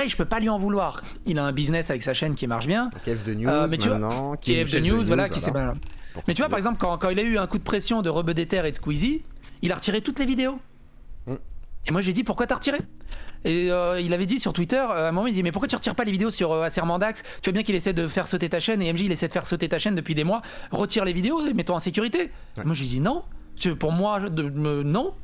je peux pas lui en vouloir. Il a un business avec sa chaîne qui marche bien. KF de News mais tu maintenant. KF de News, voilà, qui s'est voilà. Mais tu vois, par exemple, quand il a eu un coup de pression de Rebeu d'Ether et de Squeezie, il a retiré toutes les vidéos. Et moi, j'ai dit, pourquoi t'as retiré? Et il avait dit sur Twitter, à un moment, il dit, mais pourquoi tu retires pas les vidéos sur Acermandax? Tu vois bien qu'il essaie de faire sauter ta chaîne, et MJ, il essaie de faire sauter ta chaîne depuis des mois. Retire les vidéos, mets-toi en sécurité. Moi, j'ai dit, non. Pour moi, non.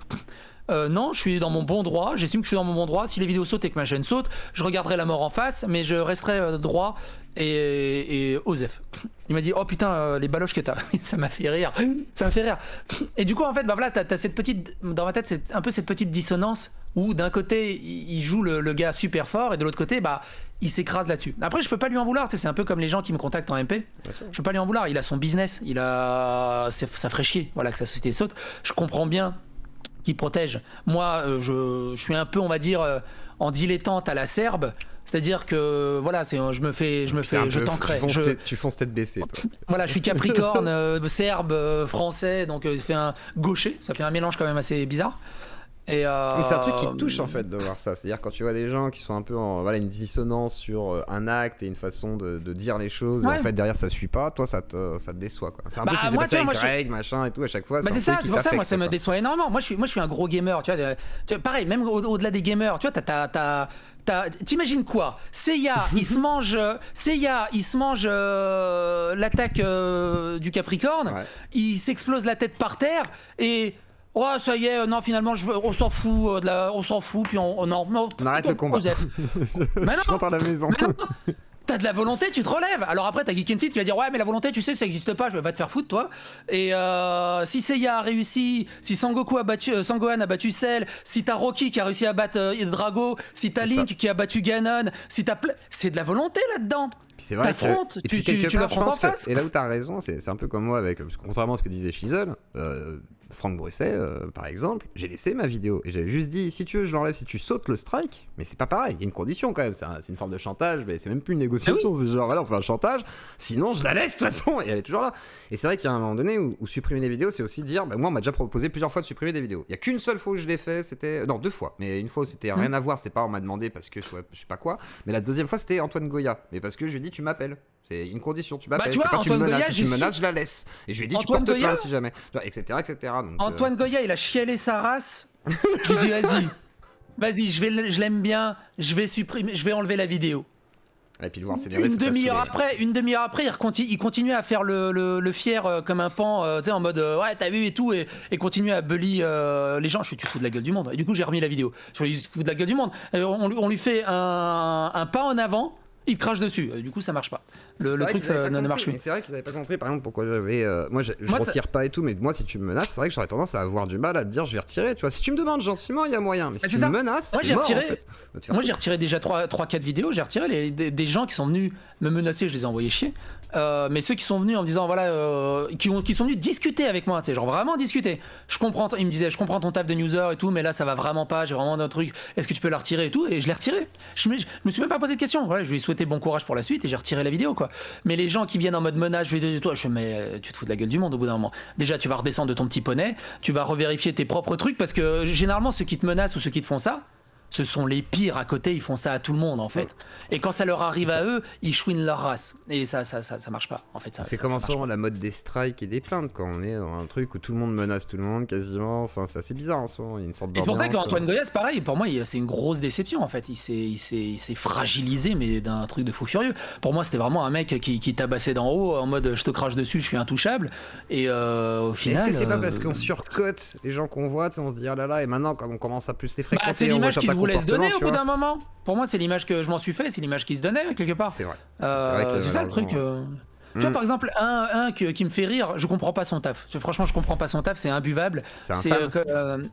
Non, je suis dans mon bon droit, j'estime que je suis dans mon bon droit. Si les vidéos sautent et que ma chaîne saute, je regarderai la mort en face, mais je resterai droit et osef. Il m'a dit, oh putain, les baloches que t'as. Ça m'a fait rire. Ça m'a fait rire. Et du coup, en fait, bah voilà, t'as cette petite. Dans ma tête, c'est un peu cette petite dissonance où d'un côté, il joue le gars super fort et de l'autre côté, bah. Il s'écrase là-dessus. Après, je peux pas lui en vouloir. C'est un peu comme les gens qui me contactent en MP. Je peux pas lui en vouloir. Il a son business. Ça ferait chier. Voilà, que sa société saute. Je comprends bien qui protège. Moi, je suis un peu, on va dire, en dilettante à la Serbe. C'est-à-dire que, voilà, je tankerai. Tu fonces tête baissée, toi. Voilà, je suis Capricorne, Serbe, Français, donc il fait un gaucher. Ça fait un mélange quand même assez bizarre. Mais c'est un truc qui te touche en fait de voir ça. C'est-à-dire quand tu vois des gens qui sont un peu en une dissonance sur un acte et une façon de dire les choses, et en fait derrière ça suit pas, toi ça te déçoit quoi. C'est un peu ce qui s'est passé avec Greg, machin et tout à chaque fois. C'est ça, c'est pour ça, moi ça me déçoit énormément. Moi je suis un gros gamer, tu vois. Pareil, même au-delà des gamers, tu vois, t'imagines quoi? Seiya, il se mange l'attaque du Capricorne, il s'explose la tête par terre et oh ça y est, non finalement on s'en fout on s'en fout puis on arrête le combat. Mais non, je rentre à la maison. T'as de la volonté, tu te relèves. Alors après, t'as Geekenfit qui va dire ouais, mais la volonté, tu sais, ça existe pas. Je vais te faire foutre, toi. Et si Seiya a réussi, si Sangohan a battu Cell, si t'as Rocky qui a réussi à battre Drago, si t'as Link qui a battu Ganon, si c'est de la volonté là-dedans. C'est vrai t'affrontes, tu l'affrontes en face. Et là où t'as raison, c'est un peu comme moi avec, parce que contrairement à ce que disait Shizzle, Franck Brusset, par exemple, j'ai laissé ma vidéo et j'avais juste dit si tu veux je l'enlève si tu sautes le strike, mais c'est pas pareil, il y a une condition quand même, c'est une forme de chantage, mais c'est même plus une négociation, c'est genre voilà on fait un chantage, sinon je la laisse de toute façon et elle est toujours là. Et c'est vrai qu'il y a un moment donné où supprimer des vidéos c'est aussi dire, moi on m'a déjà proposé plusieurs fois de supprimer des vidéos, il y a qu'une seule fois où je l'ai fait, c'était, non 2 fois, mais une fois où c'était rien à voir, c'était pas on m'a demandé parce que je sais pas quoi, mais la deuxième fois c'était Antoine Goya, mais parce que je lui ai dit tu m'appelles. C'est une condition, tu m'appelles, tu me menaces, si tu me menaces, je la laisse. Et je lui ai dit, tu portes plainte si jamais, etc. Donc, Antoine Goya, il a chialé sa race. Je lui ai dit, vas-y, je l'aime bien, je vais enlever la vidéo. Et puis le voir, c'est une demi-heure après, il continuait à faire le fier comme un pan, tu sais, en mode ouais, t'as vu et tout, et continuer à bully les gens. Je suis, tu te fous de la gueule du monde. Et du coup, j'ai remis la vidéo. Je suis, tu te fous de la gueule du monde. On lui fait un pas en avant. Il crache dessus, du coup ça marche pas. Le truc ça ne marche plus. Mais c'est vrai qu'ils avaient pas compris par exemple pourquoi j'avais. Moi je retire pas et tout, mais moi si tu me menaces, c'est vrai que j'aurais tendance à avoir du mal à te dire je vais retirer. Tu vois, si tu me demandes gentiment, il y a moyen. Mais si tu me menaces, moi j'ai retiré. En fait. Moi j'ai retiré déjà 3-4 vidéos, j'ai retiré des gens qui sont venus me menacer, je les ai envoyés chier. Mais ceux qui sont venus en me disant voilà, qui sont venus discuter avec moi, tu sais, genre vraiment discuter. Il me disait je comprends ton taf de newser et tout, mais là ça va vraiment pas, j'ai vraiment un truc, est-ce que tu peux la retirer et tout, et je l'ai retiré. Je me suis même pas posé de questions, voilà, je lui ai souhaité bon courage pour la suite et j'ai retiré la vidéo quoi. Mais les gens qui viennent en mode menace, je lui dis mais tu te fous de la gueule du monde au bout d'un moment. Déjà tu vas redescendre de ton petit poney, tu vas revérifier tes propres trucs parce que généralement ceux qui te menacent ou ceux qui te font ça, ce sont les pires à côté, ils font ça à tout le monde en fait. Et quand ça leur arrive à eux, ils chouinent leur race. Et ça marche pas en fait. C'est comme en ce moment la mode des strikes et des plaintes quand on est dans un truc où tout le monde menace tout le monde quasiment. Enfin, c'est assez bizarre en ce moment. Il y a une sorte d'ambiance. Et c'est pour ça qu'Antoine Goya, c'est pareil. Pour moi, c'est une grosse déception en fait. Il s'est fragilisé, mais d'un truc de fou furieux. Pour moi, c'était vraiment un mec qui tabassait d'en haut en mode je te crache dessus, je suis intouchable. Et au final. Est-ce que c'est pas parce qu'on surcote les gens qu'on voit, on se dit ah là là, et maintenant quand on commence à plus les fréquenter, c'est l'image qui se voulait se donner au bout d'un moment. Pour moi, c'est l'image que je m'en suis fait, c'est l'image qui se donnait quelque part. C'est vrai. C'est ça le truc. Tu vois, par exemple, un qui me fait rire, je comprends pas son taf. Franchement, je comprends pas son taf, c'est imbuvable. C'est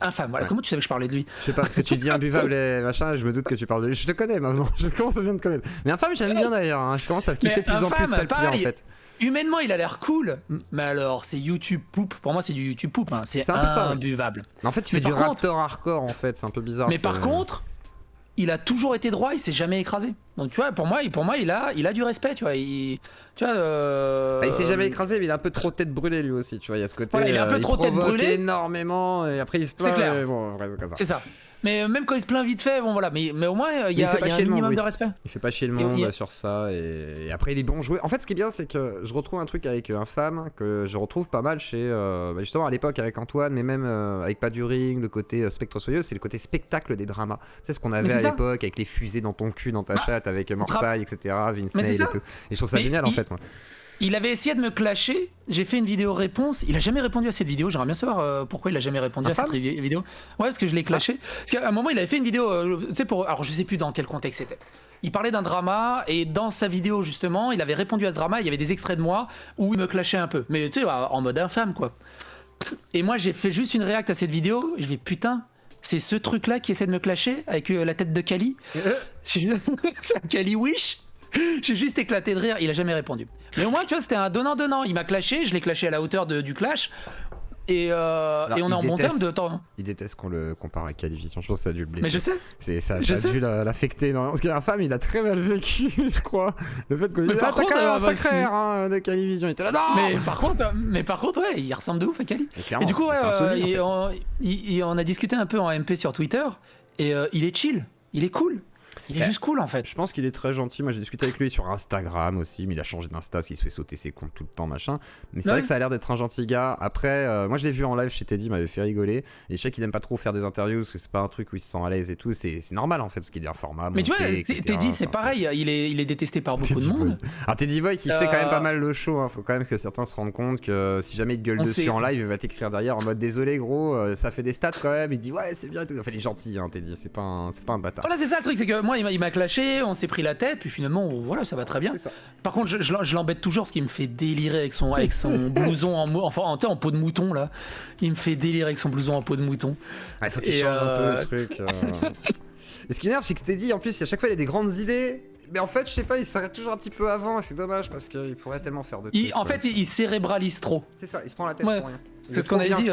infâme. Voilà. Ouais. Comment tu savais que je parlais de lui? Je sais pas, parce que tu dis imbuvable et machin, je me doute que tu parles de lui. Je te connais maintenant, je commence à bien te connaître. Mais infâme, j'aime bien d'ailleurs, hein. Je commence à kiffer de plus en plus ça le pire en fait. Humainement, il a l'air cool, mais alors, c'est YouTube poop. Pour moi, c'est du YouTube poop. Hein. C'est imbuvable. En fait, il fait du raptor hardcore en fait, c'est un peu bizarre. Mais par contre, il a toujours été droit, il s'est jamais écrasé. Donc tu vois, pour moi, il a du respect, tu vois. Il s'est jamais écrasé, mais il a un peu trop tête brûlée lui aussi, tu vois. Il y a ce côté. Voilà, il a un peu trop tête brûlée énormément et après il se plaint. C'est clair. Bon, c'est ça. Mais même quand il se plaint vite fait, bon voilà, mais au moins il y a un minimum de respect. Il fait pas chier le monde sur ça et après il est bon joué. En fait, ce qui est bien, c'est que je retrouve un truc avec Infâme que je retrouve pas mal chez justement à l'époque avec Antoine, mais même avec Pas du Ring, le côté Spectre Soyeux, c'est le côté spectacle des dramas. C'est ce qu'on avait à l'époque avec les fusées dans ton cul, dans ta chatte, avec Morsay, etc. Vince Neil et tout. Et je trouve ça génial en fait, moi. Il avait essayé de me clasher, j'ai fait une vidéo réponse, il a jamais répondu à cette vidéo, j'aimerais bien savoir pourquoi il a jamais répondu à cette vidéo. Ouais, parce que je l'ai clashé. Parce qu'à un moment il avait fait une vidéo, tu sais, alors je sais plus dans quel contexte c'était. Il parlait d'un drama et dans sa vidéo justement, il avait répondu à ce drama, il y avait des extraits de moi où il me clashait un peu. Mais tu sais, en mode infâme quoi. Et moi j'ai fait juste une réact à cette vidéo, je vais putain, c'est ce truc là qui essaie de me clasher avec la tête de Kali. C'est un Kali Wish. J'ai juste éclaté de rire, il a jamais répondu. Mais au moins, tu vois, c'était un donnant-donnant. Il m'a clashé, je l'ai clashé à la hauteur du clash. Et on est en bon terme de temps. Il déteste qu'on le compare à Calivision. Je pense que ça a dû le blesser. Mais je sais. Ça a dû l'affecter. Parce que la femme, il a très mal vécu, je crois. Le fait qu'on lui dise t'as quand même un sacré air de Calivision. Il était là, non. Mais par contre, ouais, il ressemble de ouf à Cali. Et du coup, ouais, on a discuté un peu en MP sur Twitter. Et il est chill, il est cool. Il est juste cool en fait. Je pense qu'il est très gentil. Moi j'ai discuté avec lui sur Instagram aussi, mais il a changé d'Insta parce qu'il se fait sauter ses comptes tout le temps, machin. Mais c'est vrai que ça a l'air d'être un gentil gars. Après, moi je l'ai vu en live chez Teddy, il m'avait fait rigoler. Et je sais qu'il aime pas trop faire des interviews parce que c'est pas un truc où il se sent à l'aise et tout. C'est normal en fait parce qu'il est un format. Mais monté, tu vois, etc. Teddy c'est pareil, il est détesté par beaucoup de monde. Alors Teddy Boy qui fait quand même pas mal le show. Faut quand même que certains se rendent compte que si jamais il te gueule dessus en live, il va t'écrire derrière en mode désolé gros, ça fait des stats quand même. Il dit ouais, c'est bien et tout. Enfin, il est gentil, hein, Teddy, c'est pas un bâtard. Voilà, c'est ça le truc, c'est que moi il m'a clashé. On s'est pris la tête, puis finalement, voilà, ça va très bien. Par contre, je l'embête toujours, parce qu'il me fait délirer avec son blouson en peau de mouton, là. Il me fait délirer avec son blouson en peau de mouton. Il faut qu'il change un peu le truc. Et ce qui m'énerve, c'est que Teddy, en plus, à chaque fois, il a des grandes idées. Mais en fait, je sais pas, il s'arrête toujours un petit peu avant, et c'est dommage, parce qu'il pourrait tellement faire de trucs. En fait, il cérébralise trop. C'est ça, il se prend la tête pour rien. C'est ce qu'on avait dit.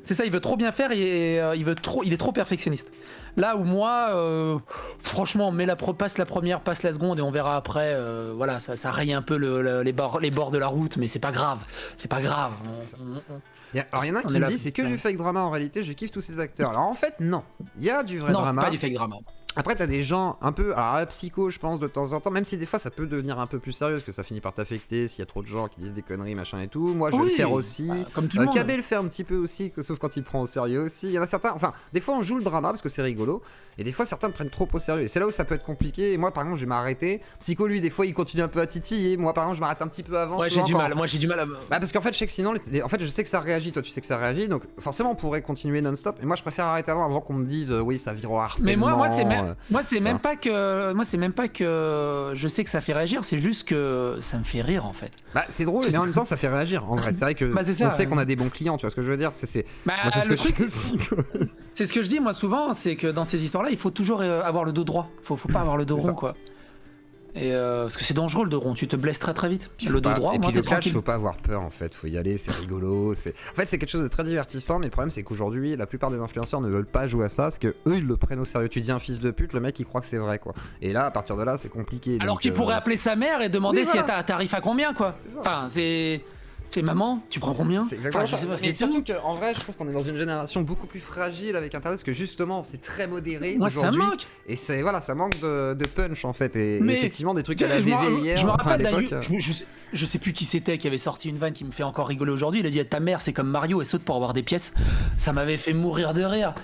C'est ça, il veut trop bien faire et il est trop perfectionniste. Là où moi, franchement, passe la première, passe la seconde et on verra après. Voilà, ça raye un peu les bords de la route, mais c'est pas grave. C'est pas grave. Alors il y en a qui me disent c'est que du fake drama en réalité, je kiffe tous ces acteurs. Alors en fait, non. Il y a du vrai drama. Non, c'est pas du fake drama. Après, t'as des gens un peu à la psycho, je pense, de temps en temps, même si des fois ça peut devenir un peu plus sérieux, parce que ça finit par t'affecter s'il y a trop de gens qui disent des conneries, machin et tout. Moi, je vais le faire aussi. Comme tout le monde. Kabé le fait un petit peu aussi, sauf quand il prend au sérieux aussi. Il y en a certains, enfin, des fois on joue le drama parce que c'est rigolo, et des fois certains le prennent trop au sérieux. Et c'est là où ça peut être compliqué. Et moi, par exemple, je vais m'arrêter. Psycho, lui, des fois, il continue un peu à titiller. Moi, par exemple, je m'arrête un petit peu avant. Ouais, j'ai du mal. Moi, j'ai du mal à. Bah, parce qu'en fait, je sais que sinon, en fait, je sais que ça réagit. Toi, tu sais que ça réagit, donc forcément, on pourrait continuer non-stop. Et moi, je préfère arrêter avant qu'on me dise, oui, ça vire au harcèlement. Mais moi, c'est même pas que je sais que ça fait réagir, c'est juste que ça me fait rire en fait. Bah c'est drôle mais en même temps ça fait réagir en vrai. C'est vrai que on sait qu'on a des bons clients, tu vois ce que je veux dire, c'est ce que je fais aussi. C'est ce que je dis moi souvent, c'est que dans ces histoires là il faut toujours avoir le dos droit, faut pas avoir le dos rond quoi. Et parce que c'est dangereux le dos rond, tu te blesses très vite. Le dos droit, et moi puis t'es tranquille. Faut pas avoir peur en fait, faut y aller, c'est rigolo. En fait c'est quelque chose de très divertissant, mais le problème c'est qu'aujourd'hui la plupart des influenceurs ne veulent pas jouer à ça parce que eux ils le prennent au sérieux. Tu dis un fils de pute, le mec il croit que c'est vrai quoi. Et là à partir de là c'est compliqué. Alors qu'il pourrait appeler sa mère et demander si t'as un tarif à combien quoi. Enfin c'est maman, tu prends combien? C'est exactement ça. Mais surtout qu'en vrai, je trouve qu'on est dans une génération beaucoup plus fragile avec Internet parce que justement, c'est très modéré aujourd'hui. Ça manque. Et ça manque de punch en fait. Et effectivement, des trucs à la VV hier. Je me rappelle je sais plus qui c'était qui avait sorti une vanne qui me fait encore rigoler aujourd'hui. Il a dit ta mère, c'est comme Mario, elle saute pour avoir des pièces. Ça m'avait fait mourir de rire.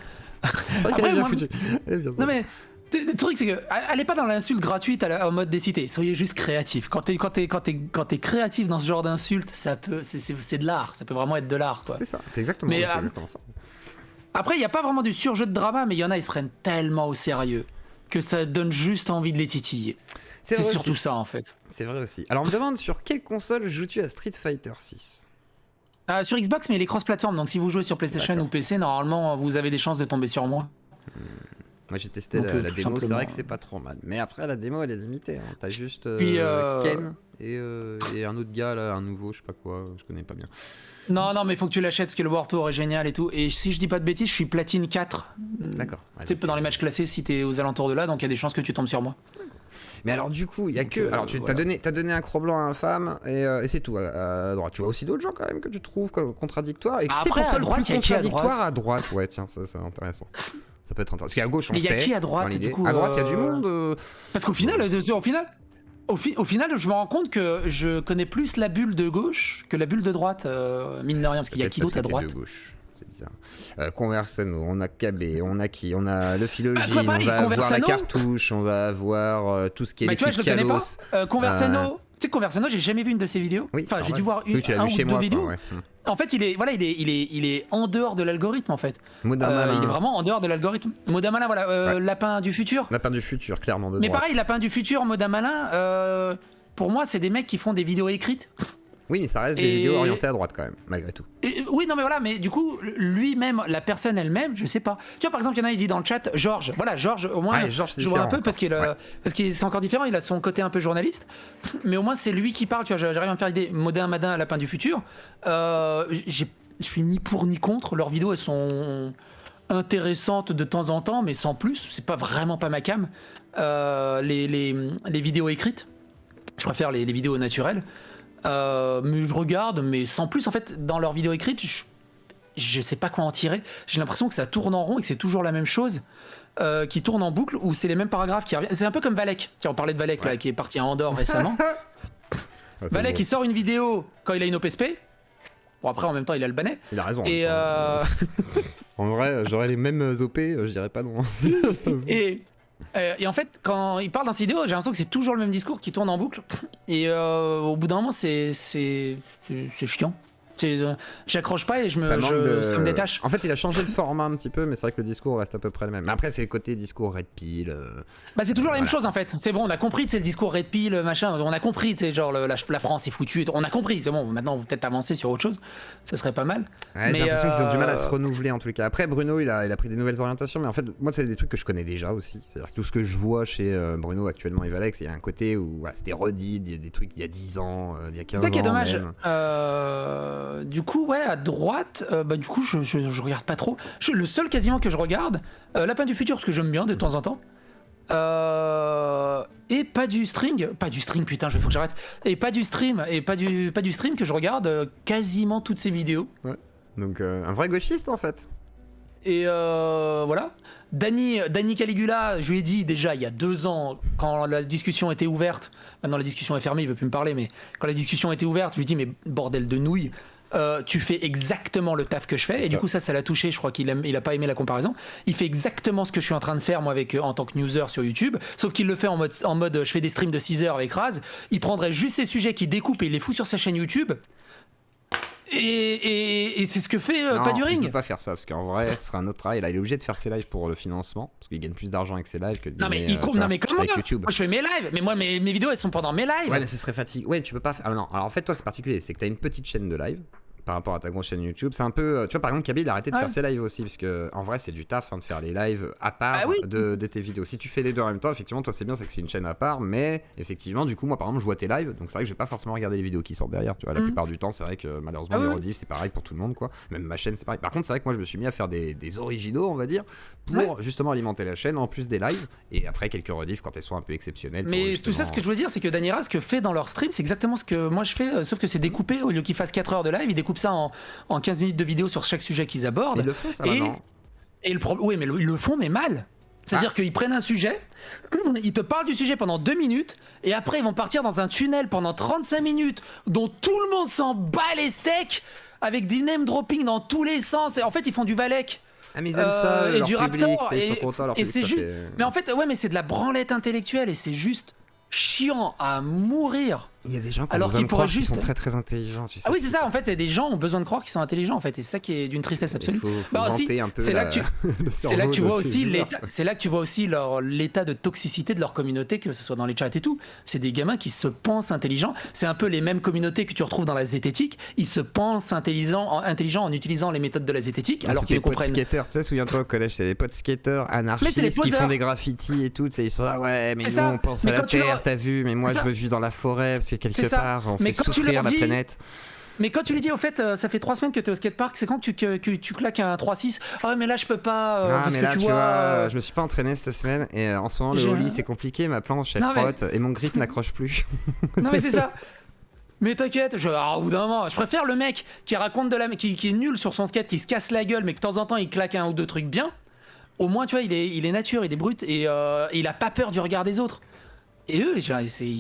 C'est vrai qu'elle est bien foutue. Non mais. Le truc c'est que allez pas dans l'insulte gratuite en mode décité, soyez juste créatif. Quand t'es créatif dans ce genre d'insulte, c'est de l'art, ça peut vraiment être de l'art quoi. C'est ça, c'est exactement ça. Après il y a pas vraiment du surjeu de drama, mais il y en a ils se prennent tellement au sérieux que ça donne juste envie de les titiller. C'est surtout ça en fait. C'est vrai aussi. Alors on me demande sur quelle console joues-tu à Street Fighter 6 ? Sur Xbox, mais il est cross-platform, donc si vous jouez sur PlayStation ou PC, normalement vous avez des chances de tomber sur moi. Moi j'ai testé la démo, c'est vrai que c'est pas trop mal. Mais après la démo elle est limitée. Hein. T'as juste Ken et un autre gars là, un nouveau, je sais pas quoi, je connais pas bien. Non, mais faut que tu l'achètes parce que le War Tour est génial et tout. Et si je dis pas de bêtises, je suis platine 4. D'accord. Tu sais, dans les matchs classés si t'es aux alentours de là, donc il y a des chances que tu tombes sur moi. Mais alors du coup, il y a que... Alors tu t'as donné un cro-blanc à Infâme et c'est tout à droite. Tu vois aussi d'autres gens quand même que tu trouves contradictoires. Et après, à droite, il y a qui contradictoire à droite. Ouais, tiens, ça c'est intéressant. Ça peut être intéressant. Parce qu'à gauche, on Mais sait. il y a qui à dans droite l'idée. du coup À droite, il y a du monde. Parce qu'au final, au final, je me rends compte que je connais plus la bulle de gauche que la bulle de droite, mine de rien, parce qu'il y a Peut-être qui parce d'autre à que t'es droite? de gauche. C'est bizarre. Conversano, on a KB, on a qui? On a le Philogine, quoi, pareil, on va avoir la Conversano cartouche, on va avoir tout ce qui est Bah tu vois, je le connais Kalos. pas. Conversano, tu sais, Conversano, j'ai jamais vu une de ses vidéos. Oui, Enfin, c'est j'ai dû vrai. voir Oui, tu l'as un vu ou chez deux moi, vidéos. quoi, ouais. En fait, il est en dehors de l'algorithme, en fait. Modern Malin. Il est vraiment en dehors de l'algorithme. Modem Malin, voilà, Ouais. Lapin du futur. Lapin du futur, clairement de Mais droite. pareil, Lapin du futur, Modem Malin, pour moi, c'est des mecs qui font des vidéos écrites. Oui, mais ça reste des Et- vidéos orientées à droite quand même, malgré tout. Oui, non, mais voilà, mais du coup, lui-même, la personne elle-même, je sais pas. Tu vois, par exemple, il y en a, il dit dans le chat, Georges. Voilà, Georges, au moins, Ouais, Georges, c'est je vois un différent peu parce qu'il encore. Ouais. parce qu'il c'est encore différent, il a son côté un peu journaliste. Mais au moins, c'est lui qui parle, tu vois, j'arrive à me faire idée. Modin, Madin, Lapin du futur. Je suis ni pour ni contre. Leurs vidéos, elles sont intéressantes de temps en temps, mais sans plus. C'est pas vraiment pas ma cam. Les vidéos écrites, je préfère les vidéos naturelles. Mais je regarde, mais sans plus. En fait, dans leurs vidéos écrites, je sais pas quoi en tirer. J'ai l'impression que ça tourne en rond et que c'est toujours la même chose qui tourne en boucle, ou c'est les mêmes paragraphes qui reviennent. C'est un peu comme Valek. Tiens, on parlait de Valek, Ouais. là, qui est parti à Andorre récemment. Ouais, c'est Valek, drôle. il sort une vidéo quand il a une OPSP. Bon, après, en même temps, il a le bannet. Il a raison. Et, En vrai, j'aurais les mêmes OP, je dirais pas non. et en fait, quand il parle dans ses vidéos, j'ai l'impression que c'est toujours le même discours qui tourne en boucle. Et au bout d'un moment, c'est chiant. J'accroche pas et ça me détache. En fait, il a changé le format un petit peu, mais c'est vrai que le discours reste à peu près le même. Mais après, c'est le côté discours Red Pill. Bah c'est toujours la même Voilà. chose en fait. C'est bon, on a compris, c'est le discours Red Pill, machin. On a compris, c'est genre la France est foutue. On a compris, c'est bon. Maintenant, on va peut-être avancer sur autre chose. Ça serait pas mal. Ouais, Mais, j'ai l'impression qu'ils ont du mal à se renouveler en tout cas. Après, Bruno, il a pris des nouvelles orientations, mais en fait, moi, c'est des trucs que je connais déjà aussi. C'est-à-dire que tout ce que je vois chez Bruno actuellement et Valek, il y a un côté où voilà, c'est des redits, il y a des trucs d'il y a 10 ans, il y a 15 ans. C'est ça qui est dommage. même. Du coup, ouais, à droite, bah du coup, je regarde pas trop. Le seul quasiment que je regarde, Lapin du futur, parce que j'aime bien de temps en temps. Et pas du string, putain, faut que j'arrête. Et pas du stream, pas du stream que je regarde quasiment toutes ces vidéos. Donc, un vrai gauchiste en fait. Et voilà. Danny Caligula, je lui ai dit déjà il y a 2 ans, quand la discussion était ouverte, maintenant la discussion est fermée, il veut plus me parler, mais quand la discussion était ouverte, je lui ai dit mais bordel de nouilles, tu fais exactement le taf que je fais. Et du coup ça l'a touché, je crois qu'il a pas aimé la comparaison. Il fait exactement ce que je suis en train de faire moi en tant que newser sur YouTube, sauf qu'il le fait en mode je fais des streams de 6 heures avec Raz, il prendrait juste ces sujets qu'il découpe et il les fout sur sa chaîne YouTube. Et c'est ce que fait Non, Pas du il Ring. peut pas faire ça parce qu'en vrai, ce serait un autre travail. Là, il est obligé de faire ses lives pour le financement parce qu'il gagne plus d'argent avec ses lives que de Non mais, gagner, tu vois, non mais comment avec YouTube. Moi je fais mes lives, mais moi mes vidéos elles sont pendant mes lives. Ouais, mais ce serait fatigant. Ouais, tu peux pas faire. Ah non, alors en fait, toi, c'est particulier. C'est que t'as une petite chaîne de live par rapport à ta grosse chaîne YouTube. C'est un peu. Tu vois, par exemple, Kaby, il a arrêté de Ouais. faire ses lives aussi parce que en vrai, c'est du taf de faire les lives à part Ah oui. de tes vidéos. Si tu fais les deux en même temps, effectivement, toi, c'est bien, c'est que c'est une chaîne à part. Mais effectivement, du coup, moi, par exemple, je vois tes lives. Donc c'est vrai que je vais pas forcément regarder les vidéos qui sortent derrière. Tu vois, la plupart du temps, c'est vrai que malheureusement, Ah les oui. rediffs, c'est pareil pour tout le monde, quoi. Même ma chaîne, c'est pareil. Par contre, c'est vrai que moi, je me suis mis à faire des originaux, on va dire, pour justement alimenter la chaîne en plus des lives. Et après, quelques rediffs quand elles sont un peu exceptionnelles. pour Mais justement- tout ça, ce que je veux dire, c'est que Danny Raz, ce que fait dans leur stream, c'est exactement ce que moi je fais, sauf que c'est découpé. Au lieu qu'ils fassent 4 heures de live, ils découpent ça en 15 minutes de vidéo sur chaque sujet qu'ils abordent. Ils le font, ça, Et- maintenant. Oui, mais ils le font, mais mal. C'est-à-dire qu'ils prennent un sujet, ils te parlent du sujet pendant 2 minutes, et après ils vont partir dans un tunnel pendant 35 minutes, dont tout le monde s'en bat les steaks, avec du name dropping dans tous les sens. Et en fait, ils font du Valek. Ah, mais ils aiment ça, Et leur du public, Raptor, ils sont contents, leur et public, c'est ça juste. fait- Mais en fait, ouais, mais c'est de la branlette intellectuelle, et c'est juste chiant à mourir. Il y a des gens qui ont Alors besoin qu'ils de croire pourraient qu'ils juste- sont très très intelligents, tu sais. Ah oui, c'est ça, en fait, des gens ont besoin de croire qu'ils sont intelligents, en fait, et c'est ça qui est d'une tristesse absolue. Il faut Bah, aussi, vanter un peu c'est là que tu- le C'est là que tu cerveau vois de ces aussi joueurs. c'est là que tu vois aussi l'état de toxicité de leur communauté, que ce soit dans les chats et tout. C'est des gamins qui se pensent intelligents. C'est un peu les mêmes communautés que tu retrouves dans la zététique. Ils se pensent intelligents en utilisant les méthodes de la zététique, Ah, alors c'est qu'ils des ne potes comprennent. skateurs, tu sais, souviens-toi au collège, c'est des potes skateurs Mais c'est anarchistes les qui font poseurs. des graffitis et tout, tu sais, ils sont là, ouais, mais C'est nous ça. on pense Mais à la quand tu terre, leur- t'as vu, mais moi C'est je ça. veux vivre dans la forêt parce que quelque C'est ça. part on Mais fait quand tu souffrir leur la dis- planète. Mais quand tu lui dis, au fait, ça fait 3 semaines que tu es au skatepark, c'est quand que tu claques un 3-6? Ah ouais, mais là, je peux pas, Ah, parce mais que là, tu tu vois. vois, je me suis pas entraîné cette semaine et en ce moment le j'ai- holly c'est compliqué, ma planche elle Non, mais- frotte et mon grip n'accroche plus. Non mais c'est ça. Mais t'inquiète, au bout d'un moment, je préfère le mec qui raconte qui est nul sur son skate, qui se casse la gueule, mais que de temps en temps il claque un ou deux trucs bien, au moins, tu vois, il est nature, il est brut, et il a pas peur du regard des autres. Et eux, ils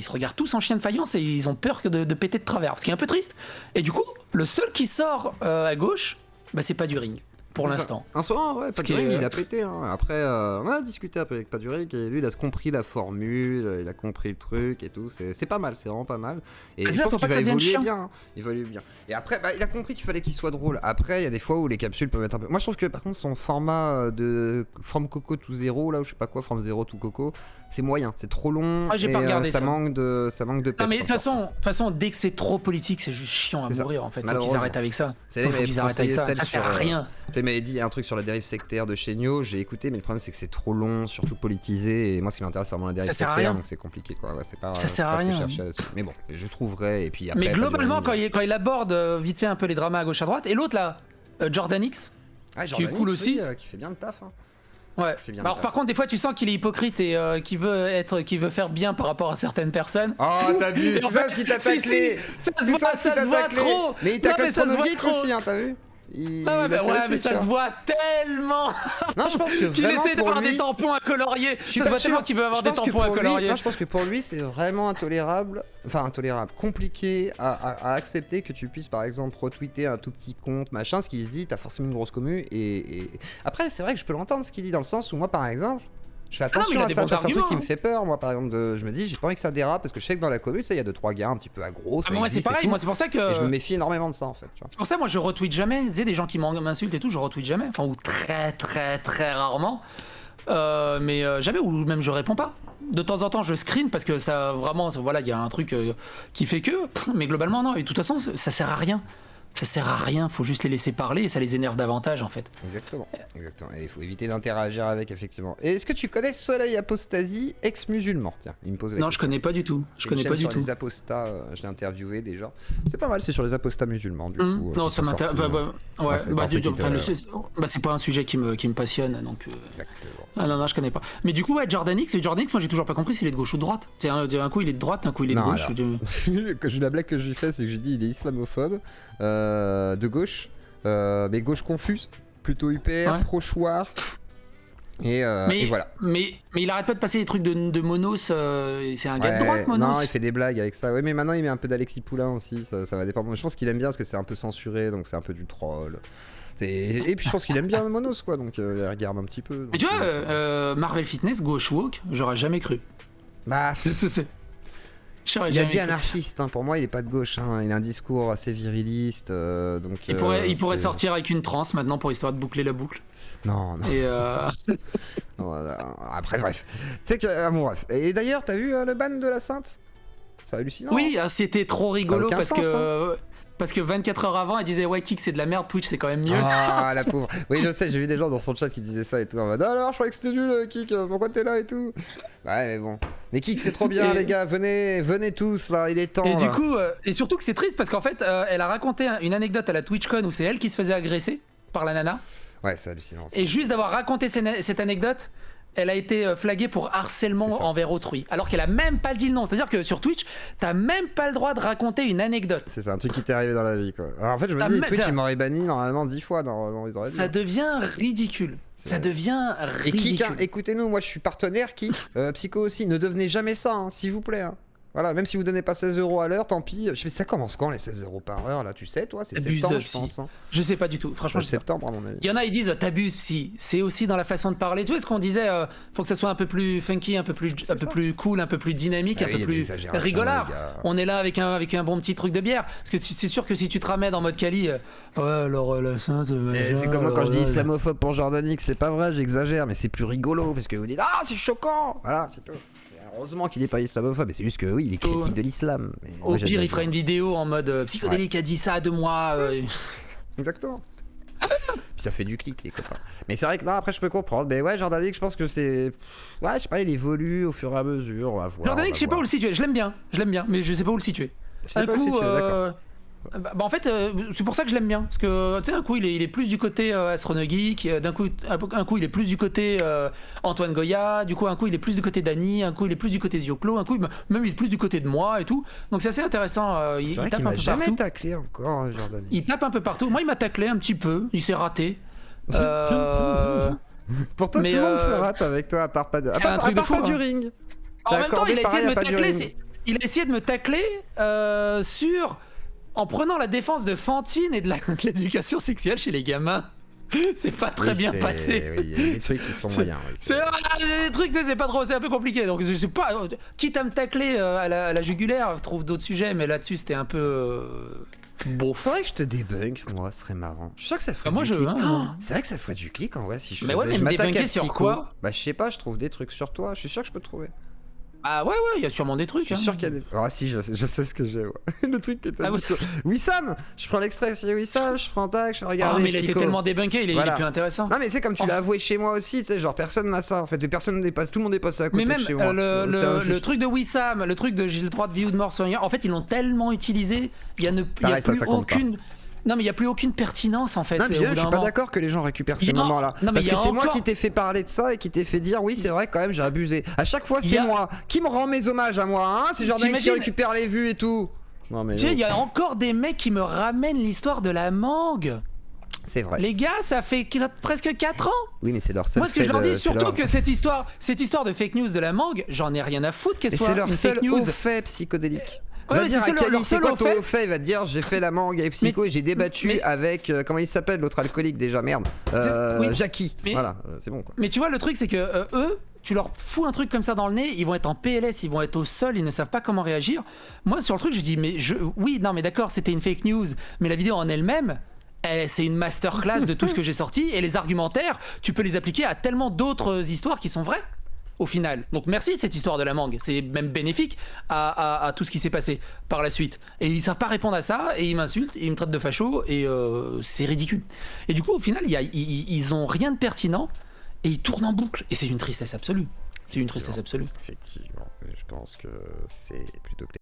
se regardent tous en chien de faïence et ils ont peur de péter de travers, ce qui est un peu triste. Et du coup, le seul qui sort à gauche, bah, c'est pas du ring. Pour l'instant. En soi, ouais, Padurig, il a pété. Hein. Après, on a discuté un peu avec Padurig et lui, il a compris la formule, il a compris le truc et tout. C'est pas mal, c'est vraiment pas mal. Et je pense qu'il va évoluer bien. Hein. Il va évoluer bien. Et après, bah, il a compris qu'il fallait qu'il soit drôle. Après, il y a des fois où les capsules peuvent être un peu. Moi, je trouve que par contre, son format de From Coco to Zero, là, ou je sais pas quoi, From Zero to Coco, c'est moyen, c'est trop long. Ah, j'ai pas regardé ça. Manque de peps. Non, mais de toute façon, dès que c'est trop politique, c'est juste chiant à mourir en fait. Faut qu'ils arrêtent avec ça. Faut qu'ils arrêtent avec ça. Ça sert à rien. Tu m'avais dit un truc sur la dérive sectaire de Chéniaud, j'ai écouté, mais le problème c'est que c'est trop long, surtout politisé, et moi ce qui m'intéresse c'est vraiment la dérive sectaire, donc c'est compliqué quoi. Ouais, c'est pas, ça sert à rien. Ce que je cherchais là-dessus. Mais bon, je trouverai, et puis après. Mais globalement, quand il aborde vite fait un peu les dramas à gauche à droite, et l'autre là, Jordan X, qui est cool aussi, qui fait bien le taf. Hein. Ouais. Alors par contre, des fois, tu sens qu'il est hypocrite et qu'il veut faire bien par rapport à certaines personnes. Oh, t'as vu, c'est ça ce qui t'a taclé. Ça se voit trop. Mais il tacle son geek aussi, hein, t'as vu. Mais ça se voit tellement. Non, je pense que vraiment qu'il essaie d'avoir des tampons à colorier. Ça se voit tellement qu'il veut avoir des tampons à colorier. Je pense que pour lui, c'est vraiment intolérable, compliqué à accepter que tu puisses par exemple retweeter un tout petit compte, machin, ce qu'il se dit, t'as forcément une grosse commu. Et après, c'est vrai que je peux l'entendre ce qu'il dit dans le sens où moi, par exemple, je fais attention à ça, c'est un truc qui me fait peur, moi par exemple, je me dis, j'ai pas envie que ça dérape parce que je sais que dans la commune, il y a 2-3 gars un petit peu aggro. Moi c'est pareil, moi c'est pour ça que. Et je me méfie énormément de ça en fait. C'est pour ça, moi je retweet jamais, tu sais, des gens qui m'insultent et tout, je retweet jamais, enfin, ou très très très rarement. Mais jamais, ou même je réponds pas. De temps en temps, je screen parce que ça vraiment, voilà, il y a un truc qui fait que. Mais globalement, non, et de toute façon, ça sert à rien. Ça sert à rien, faut juste les laisser parler et ça les énerve davantage en fait. Exactement. Et il faut éviter d'interagir avec, effectivement. Et est-ce que tu connais Soleil Apostasie, ex-musulman? Tiens, il me pose la question. Non, je connais pas du tout. Je connais pas du tout. Sur les apostats, je l'ai interviewé déjà. C'est pas mal, c'est sur les apostats musulmans du coup. Non, ça m'intéresse. C'est pas un sujet qui me passionne donc. Exactement. Ah non, je connais pas. Mais du coup, ouais, Jordan X, moi j'ai toujours pas compris s'il est de gauche ou de droite. Un coup il est de droite, un coup il est de gauche. La blague que j'ai fait, c'est que j'ai dit il est islamophobe. De gauche, mais gauche confuse, plutôt UPR, pro-chouard, et voilà. Mais il arrête pas de passer des trucs de Monos, c'est un gars de droite, Monos. Non, il fait des blagues avec ça, ouais, mais maintenant il met un peu d'Alexis Poulain aussi, ça va dépendre. Je pense qu'il aime bien parce que c'est un peu censuré, donc c'est un peu du troll. Et puis je pense qu'il aime bien Monos, quoi, donc il regarde un petit peu. Donc, mais tu vois, Marvel Fitness, gauche woke, j'aurais jamais cru. Bah, il a dit anarchiste, hein. Pour moi il est pas de gauche, hein. Il a un discours assez viriliste, donc il pourrait sortir avec une trans maintenant pour histoire de boucler la boucle. Non. Et non, après bref, tu sais que bon bref. Et d'ailleurs t'as vu le ban de la Sainte? C'est hallucinant. Oui, c'était trop rigolo parce que 24 heures avant, elle disait ouais, Kik c'est de la merde, Twitch c'est quand même mieux. Ah la pauvre. Oui, je sais, j'ai vu des gens dans son chat qui disaient ça et tout. En mode alors, je croyais que c'était nul, Kik, pourquoi t'es là et tout. Ouais, mais bon. Mais Kik c'est trop bien, les gars, venez tous là, il est temps. Et là. Du coup, et surtout que c'est triste parce qu'en fait, elle a raconté une anecdote à la TwitchCon où c'est elle qui se faisait agresser par la nana. Ouais, c'est hallucinant. Et juste d'avoir raconté cette anecdote, elle a été flaguée pour harcèlement envers autrui. Alors qu'elle a même pas dit le nom. C'est-à-dire que sur Twitch, t'as même pas le droit de raconter une anecdote. C'est ça, un truc qui t'est arrivé dans la vie, quoi. Alors en fait, je me dis, Twitch, il m'aurait banni normalement 10 fois. Ça devient ridicule. Ça devient ridicule. Et Kik, hein, écoutez-nous, moi je suis partenaire, Kik. Psycho aussi, ne devenez jamais ça, hein, s'il vous plaît. Hein. Voilà, même si vous donnez pas 16 € à l'heure, tant pis. Je sais, ça commence quand les 16 € par heure là, tu sais, toi? C'est septembre, je pense. Hein. Je sais pas du tout, franchement. Septembre, à mon avis. Il y en a, ils disent t'abuses, si. C'est aussi dans la façon de parler. Tu vois ce qu'on disait, faut que ça soit un peu plus funky, un peu plus cool, un peu peu dynamique, un peu plus rigolard. On est là avec un bon petit truc de bière. Parce que c'est sûr que si tu te ramènes en mode Cali, ouais, alors la Sainte. C'est comme moi quand je dis islamophobe pour Jordan X, c'est pas vrai, j'exagère, mais c'est plus rigolo parce que vous dites ah, c'est choquant. Voilà, c'est tout. Heureusement qu'il n'est pas islamophobe, c'est juste que oui, il est critique de l'islam. Au pire, il fera une vidéo en mode psychodélique a dit ça de moi. Exactement. Puis ça fait du clic, les copains. Mais c'est vrai que là, après, je peux comprendre. Mais ouais, Jordan X, je pense que c'est. Ouais, je sais pas, il évolue au fur et à mesure. On va voir. Jordan X, je sais pas où le situer. Je l'aime bien, mais je sais pas où le situer. Un coup, d'accord. En fait, c'est pour ça que je l'aime bien. Parce que, tu sais, un coup, il est plus du côté Astronogeek, un coup, il est plus du côté Antoine Goya, du coup, un coup, il est plus du côté Dany, un coup, il est plus du côté Zioclo, un coup, même il est plus du côté de moi et tout. Donc, c'est assez intéressant. Il tape un peu partout. Jamais taclé encore, Jordan X. Il tape un peu partout. Moi, il m'a taclé un petit peu. Il s'est raté. Pour toi, Mais, tout le monde se rate avec toi, à part pas de. c'est un truc de fou, pas du hein. ring. En même temps, il a essayé de me tacler. ring. Il a essayé de me tacler en prenant la défense de Fantine et de l'éducation sexuelle chez les gamins. C'est pas très bien passé. Oui, il y a des trucs qui sont moyens. Oui, C'est des trucs, tu sais, c'est pas trop, c'est un peu compliqué. Donc je sais pas, quitte à me tacler à la jugulaire, je trouve d'autres sujets, mais là-dessus c'était un peu bon. Faudrait que je te débunk, moi, ce serait marrant. Je suis sûr que ça ferait Moi du je. clic. Hein. C'est vrai que ça ferait du clic en vrai si je Mais faisais. ouais, mais je me m'attaque à débunker sur Psycho. quoi? Bah je sais pas, je trouve des trucs sur toi. Je suis sûr que je peux te trouver. Ah ouais, il y a sûrement des trucs. Je suis sûr qu'il y a des. Ah si, je sais ce que j'ai. Ouais. Le truc que t'as dit sur Wissam. Je prends l'extrait sur Wissam, je prends tac, je fais regarder. Mais il a été Psycho. tellement débunké, il est plus intéressant. Non mais c'est comme tu l'as avoué chez moi aussi, tu sais, genre personne n'a ça en fait, personne n'est pas, tout le monde est passé à côté Mais même de chez moi. le truc de Wissam, le truc de j'ai le droit de vie ou de mort sur rien, en fait ils l'ont tellement utilisé, il y a plus aucune. Non mais il y a plus aucune pertinence en fait. Non, je suis pas d'accord que les gens récupèrent ces moments-là. Parce que c'est moi qui t'ai fait parler de ça et qui t'ai fait dire oui c'est vrai quand même j'ai abusé. À chaque fois c'est moi qui me rend mes hommages à moi, hein. C'est Jordan qui récupère les vues et tout. Non mais. Tu sais, il y a encore des mecs qui me ramènent l'histoire de la mangue. C'est vrai. Les gars, ça fait presque 4 ans. Oui, mais c'est leur seul. Moi, ce que je leur dis, surtout que cette histoire de fake news de la mangue, j'en ai rien à foutre qu'elle soit une fake news. C'est leur seul fait psychodélique. Ouais, va dire à Kali, c'est quoi ton fait? Il va te dire j'ai fait la mangue avec Psycho et j'ai débattu avec comment il s'appelle l'autre alcoolique déjà, merde, Jackie. Voilà, c'est bon quoi. Mais tu vois le truc c'est que eux, tu leur fous un truc comme ça dans le nez, ils vont être en PLS, ils vont être au sol, ils ne savent pas comment réagir. Moi sur le truc je dis oui non mais d'accord c'était une fake news, mais la vidéo en elle-même c'est une masterclass de tout ce que j'ai sorti et les argumentaires tu peux les appliquer à tellement d'autres histoires qui sont vraies. Au final. Donc merci cette histoire de la mangue, c'est même bénéfique à tout ce qui s'est passé par la suite. Et ils savent pas répondre à ça, et ils m'insultent, et ils me traitent de facho, et c'est ridicule. Et du coup au final ils ont rien de pertinent, et ils tournent en boucle, et c'est une tristesse absolue. C'est une tristesse absolue. Effectivement, je pense que c'est plutôt clair.